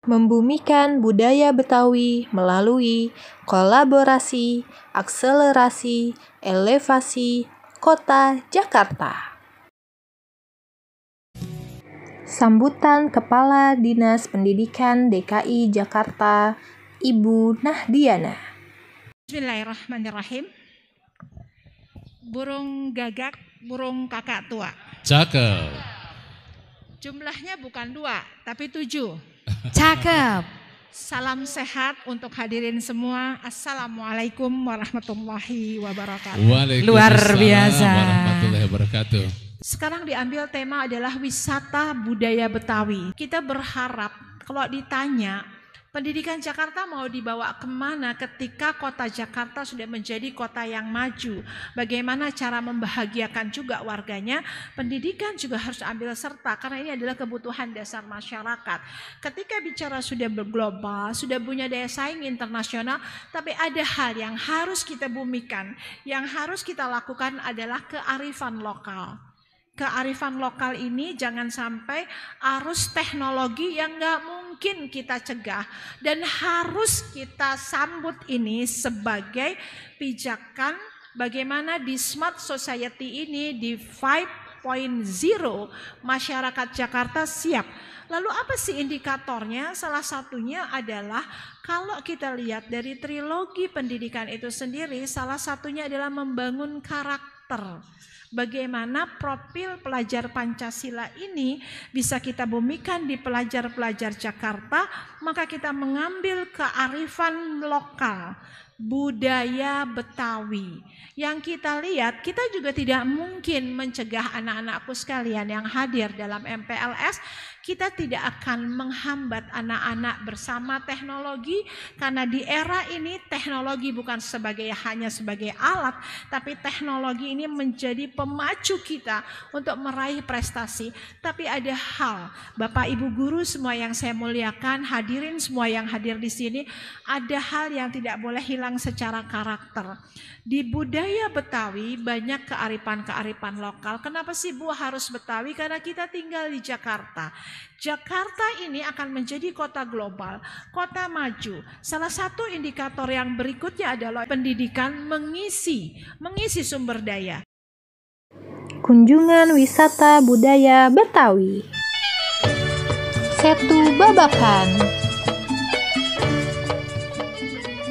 Membumikan budaya Betawi melalui kolaborasi, akselerasi, elevasi Kota Jakarta. Sambutan Kepala Dinas Pendidikan DKI Jakarta, Ibu Nahdiana. Bismillahirrahmanirrahim. Burung gagak, burung kakak tua. Cakep. Jumlahnya bukan 2, tapi 7. Cakep. Salam sehat untuk hadirin semua. Assalamualaikum warahmatullahi wabarakatuh. Waalaikumsalam Luar biasa. warahmatullahi wabarakatuh. Sekarang diambil tema adalah wisata budaya Betawi. Kita berharap kalau ditanya pendidikan Jakarta mau dibawa kemana ketika kota Jakarta sudah menjadi kota yang maju. Bagaimana cara membahagiakan juga warganya, pendidikan juga harus ambil serta karena ini adalah kebutuhan dasar masyarakat. Ketika bicara sudah berglobal, sudah punya daya saing internasional, tapi ada hal yang harus kita bumikan, yang harus kita lakukan adalah kearifan lokal. Kearifan lokal ini jangan sampai arus teknologi yang gak mungkin kita cegah dan harus kita sambut ini sebagai pijakan bagaimana di smart society ini di 5.0 masyarakat Jakarta siap. Lalu apa sih indikatornya? Salah satunya adalah kalau kita lihat dari trilogi pendidikan itu sendiri, salah satunya adalah membangun karakter. Bagaimana profil pelajar Pancasila ini bisa kita bumikan di pelajar-pelajar Jakarta, maka kita mengambil kearifan lokal, budaya Betawi. Yang kita lihat, kita juga tidak mungkin mencegah anak-anakku sekalian yang hadir dalam MPLS, kita tidak akan menghambat anak-anak bersama teknologi karena di era ini teknologi bukan hanya sebagai alat, tapi teknologi ini menjadi pemacu kita untuk meraih prestasi. Tapi ada hal, Bapak Ibu guru semua yang saya muliakan, hadirin semua yang hadir di sini, ada hal yang tidak boleh hilang secara karakter. Di budaya Betawi banyak kearifan-kearifan lokal. Kenapa sih Bu harus Betawi? Karena kita tinggal di Jakarta. Jakarta ini akan menjadi kota global, kota maju. Salah satu indikator yang berikutnya adalah pendidikan mengisi sumber daya. Kunjungan wisata budaya Betawi. Setu Babakan.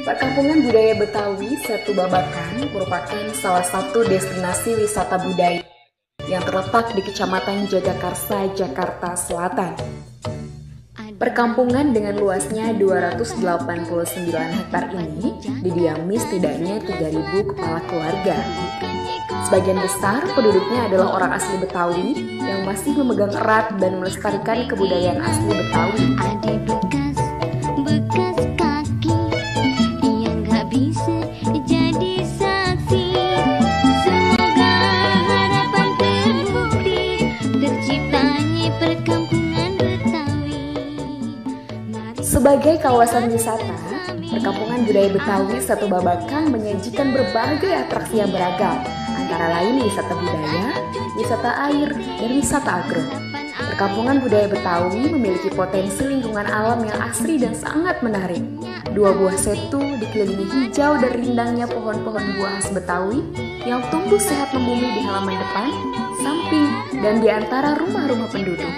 Perkampungan Budaya Betawi Setu Babakan merupakan salah satu destinasi wisata budaya yang terletak di Kecamatan Jagakarsa, Jakarta Selatan. Perkampungan dengan luasnya 289 hektar ini didiami setidaknya 3.000 kepala keluarga. Sebagian besar penduduknya adalah orang asli Betawi yang masih memegang erat dan melestarikan kebudayaan asli Betawi. Sebagai kawasan wisata, Perkampungan Budaya Betawi Setu Babakan menyajikan berbagai atraksi yang beragam, antara lain wisata budaya, wisata air, dan wisata agro. Perkampungan Budaya Betawi memiliki potensi lingkungan alam yang asri dan sangat menarik. 2 buah setu dikelilingi hijau dan rindangnya pohon-pohon buah khas Betawi yang tumbuh sehat membumi di halaman depan, samping, dan di antara rumah-rumah penduduk.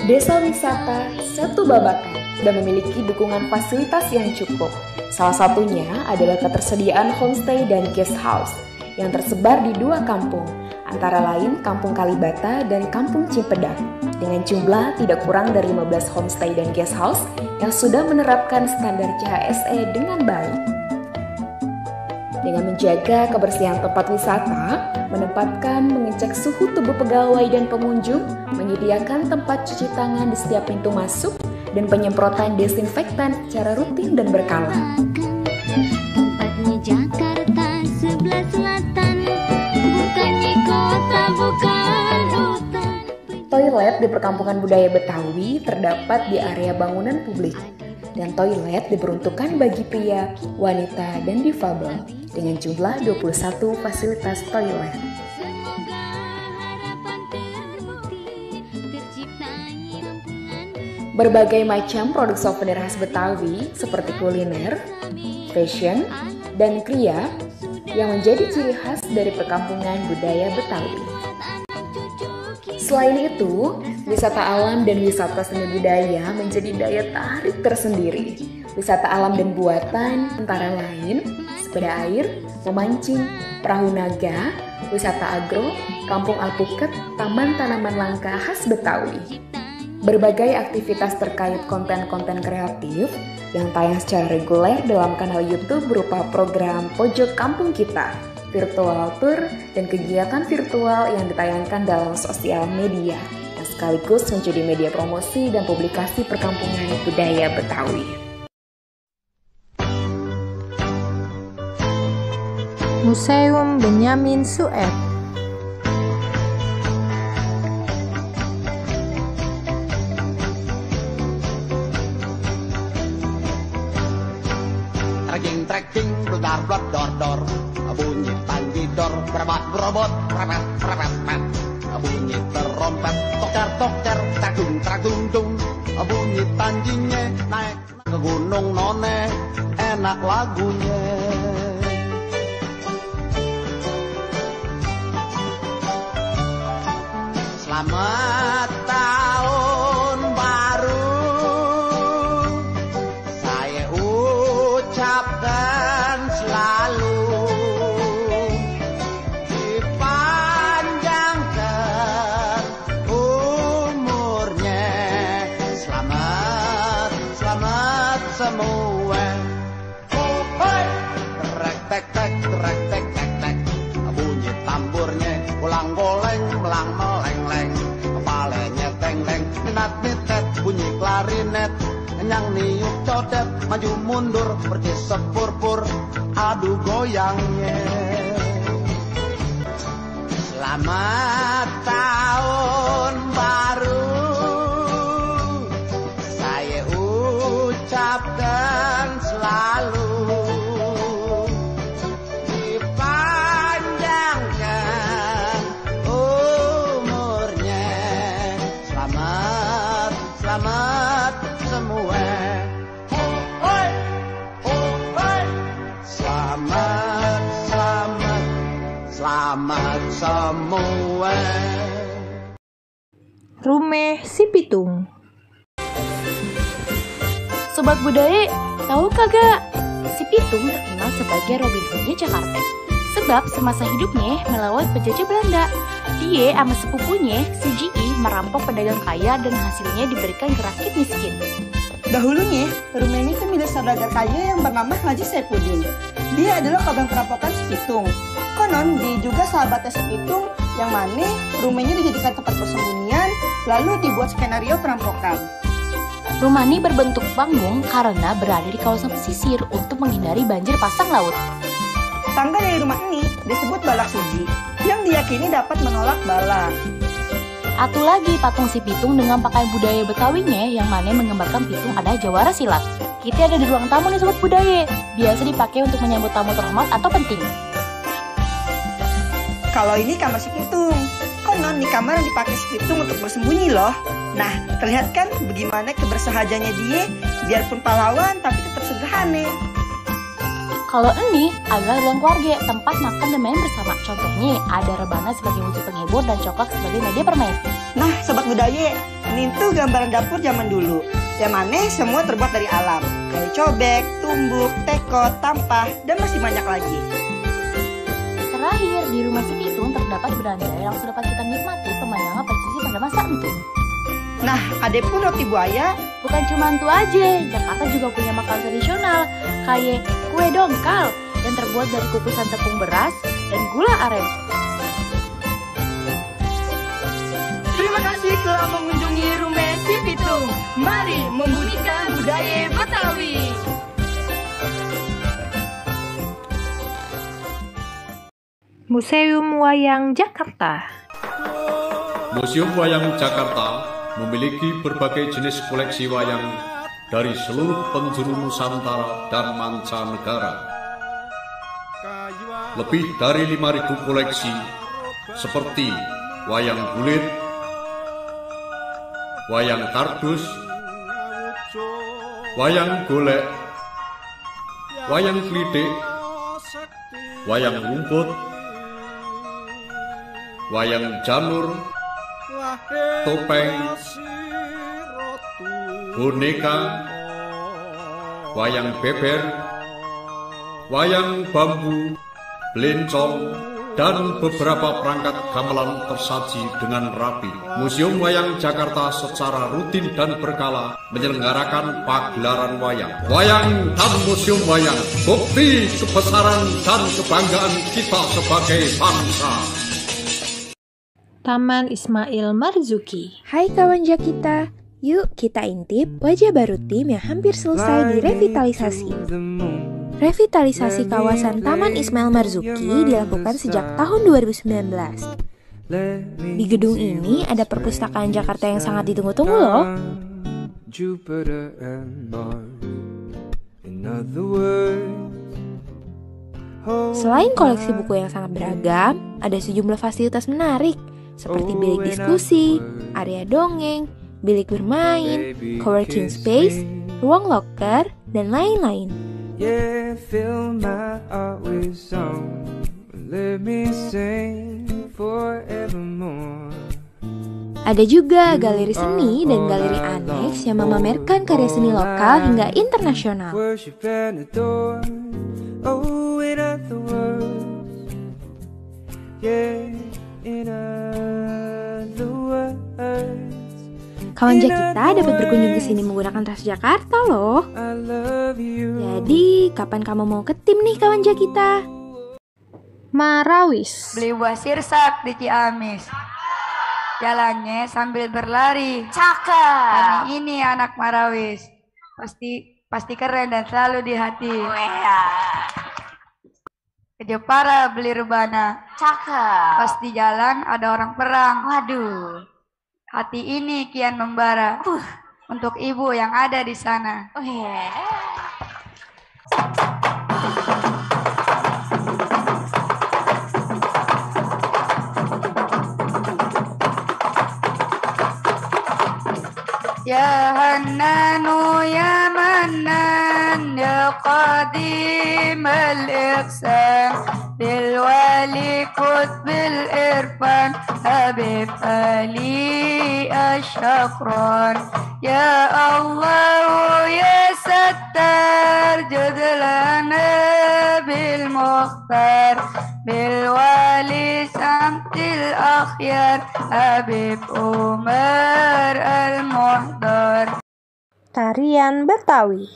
Desa wisata Setu Babakan dan memiliki dukungan fasilitas yang cukup. Salah satunya adalah ketersediaan homestay dan guest house yang tersebar di 2 kampung, antara lain Kampung Kalibata dan Kampung Cimpedak, dengan jumlah tidak kurang dari 15 homestay dan guest house yang sudah menerapkan standar CHSE dengan baik. Dengan menjaga kebersihan tempat wisata, menempatkan mengecek suhu tubuh pegawai dan pengunjung, menyediakan tempat cuci tangan di setiap pintu masuk, dan penyemprotan desinfektan secara rutin dan berkala. Tempatnya Jakarta sebelah selatan, bukannya kota, bukan hutan. Toilet di Perkampungan Budaya Betawi terdapat di area bangunan publik, dan toilet diperuntukkan bagi pria, wanita, dan difabel dengan jumlah 21 fasilitas toilet. Berbagai macam produk souvenir khas Betawi seperti kuliner, fashion, dan kria yang menjadi ciri khas dari perkampungan budaya Betawi. Selain itu, wisata alam dan wisata seni budaya menjadi daya tarik tersendiri. Wisata alam dan buatan antara lain sepeda air, memancing, perahu naga, wisata agro, kampung alpukat, taman tanaman langka khas Betawi. Berbagai aktivitas terkait konten-konten kreatif yang tayang secara reguler dalam kanal YouTube berupa program Pojok Kampung Kita, virtual tour, dan kegiatan virtual yang ditayangkan dalam sosial media, yang sekaligus menjadi media promosi dan publikasi perkampungan budaya Betawi. Museum Benyamin Sueb. Trekking, blutar, blot, dor, bunyi tanggidor, berebot, berobot, prepet, bunyi terompet, toker, tragung, dung, bunyi tanjinya, naik ke gunung none, enak lagunya. Selamat tahun baru, saya ucapkan selalu, dipanjangkan umurnya. Selamat semua. Oh, hey! Tek, bunyi tamburnya, ulang goleng, melang meleng-leng, kepalanya teng-teng, minat-mitet, bunyi klarinet, yang niup codet, maju mundur, seperti sepur-pur, adu goyangnya. Selamat tahun baru, saya ucapkan selalu, dipanjangkan umurnya. Selamat semua. Selamat semua. Rumeh Si Pitung. Sobat budaya, tahu kagak? Si Pitung terkenal sebagai Robin Hoodnya Jakarta. Sebab semasa hidupnya melawan penjajah Belanda. Dia sama sepupunya, si Ji.I, merampok pedagang kaya dan hasilnya diberikan ke rakyat miskin. Dahulunya, rumah ini kan milik saudagar kaya yang bernama Haji Saifuddin. Dia adalah korban perampokan Si Pitung. Konon, dia juga sahabatnya Si Pitung, yang mana rumahnya dijadikan tempat persembunyian, lalu dibuat skenario perampokan. Rumah ini berbentuk panggung karena berada di kawasan pesisir untuk menghindari banjir pasang laut. Tangga dari rumah ini disebut balak suji, yang diyakini dapat menolak bala. Atu lagi patung Si Pitung dengan pakaian budaya Betawinya yang mana menggambarkan Pitung adalah jawara silat. Kita ada di ruang tamu nih sobat budaya, biasa dipakai untuk menyambut tamu terhormat atau penting. Kalau ini kamar Si Pitung, konon di kamar yang dipakai Si Pitung untuk bersembunyi loh. Nah, terlihat kan bagaimana kebersahajannya dia, biarpun pahlawan tapi tetap sederhana. Kalau ini adalah ruang keluarga, tempat makan dan main bersama. Contohnya ada rebana sebagai wujud penghibur dan coklat sebagai media bermain. Nah, sobat budaya, ini tuh gambaran dapur zaman dulu, yang mana semua terbuat dari alam, kayak cobek, tumbuk, teko, tampah, dan masih banyak lagi. Terakhir, di rumah Si Pitung terdapat beranda yang sudah dapat kita nikmati pemandangan pesisir pada masa itu. Nah, ada pun roti buaya. Bukan cuma itu aja, Jakarta juga punya makanan tradisional kayak kue dongkal yang terbuat dari kukusan tepung beras dan gula aren. Terima kasih telah mengunjungi rumah Si Pitung. Mari membunyikan budaya Betawi. Museum Wayang Jakarta. Museum Wayang Jakarta memiliki berbagai jenis koleksi wayang dari seluruh penjuru Nusantara dan mancanegara. Lebih dari 5.000 koleksi seperti wayang kulit, wayang kardus, wayang golek, wayang klitik, wayang rumput, wayang janur, topeng, boneka, wayang beber, wayang bambu, belencong, dan beberapa perangkat gamelan tersaji dengan rapi. Museum Wayang Jakarta secara rutin dan berkala menyelenggarakan pagelaran wayang. Wayang dan Museum Wayang, bukti kebesaran dan kebanggaan kita sebagai bangsa. Taman Ismail Marzuki. Hai kawan Jakita, yuk kita intip wajah baru tim yang hampir selesai direvitalisasi. Revitalisasi kawasan Taman Ismail Marzuki dilakukan sejak tahun 2019. Di gedung ini ada perpustakaan Jakarta yang sangat ditunggu-tunggu loh. Selain koleksi buku yang sangat beragam, ada sejumlah fasilitas menarik seperti bilik diskusi, area dongeng, bilik bermain, coworking space, ruang locker, dan lain-lain. Yeah, fill my heart with song. Let me sing forevermore. Ada juga galeri seni dan galeri aneks yang memamerkan karya seni lokal hingga internasional. Kawan Jakita dapat berkunjung ke sini menggunakan Transjakarta loh. Jadi, kapan kamu mau ke tim nih kawan Jakita? Marawis. Beli buah sirsak di Ciamis. Jalannya sambil berlari. Cakep. Kami ini anak Marawis. Pasti keren dan selalu di hati. Ke Jepara beli rebana. Cakep. Pas di jalan ada orang perang. Waduh. Hati ini kian membara untuk ibu yang ada di sana. Ya Hannanu ya Mannan ya Qadim al-Iqsan bil wali bil irfan Habib Ali asyakran ya Allah ya Sattar judlana bil Mukhtar bil wali samtil akhyar Habib Umar al-Muhdar. Tarian Betawi.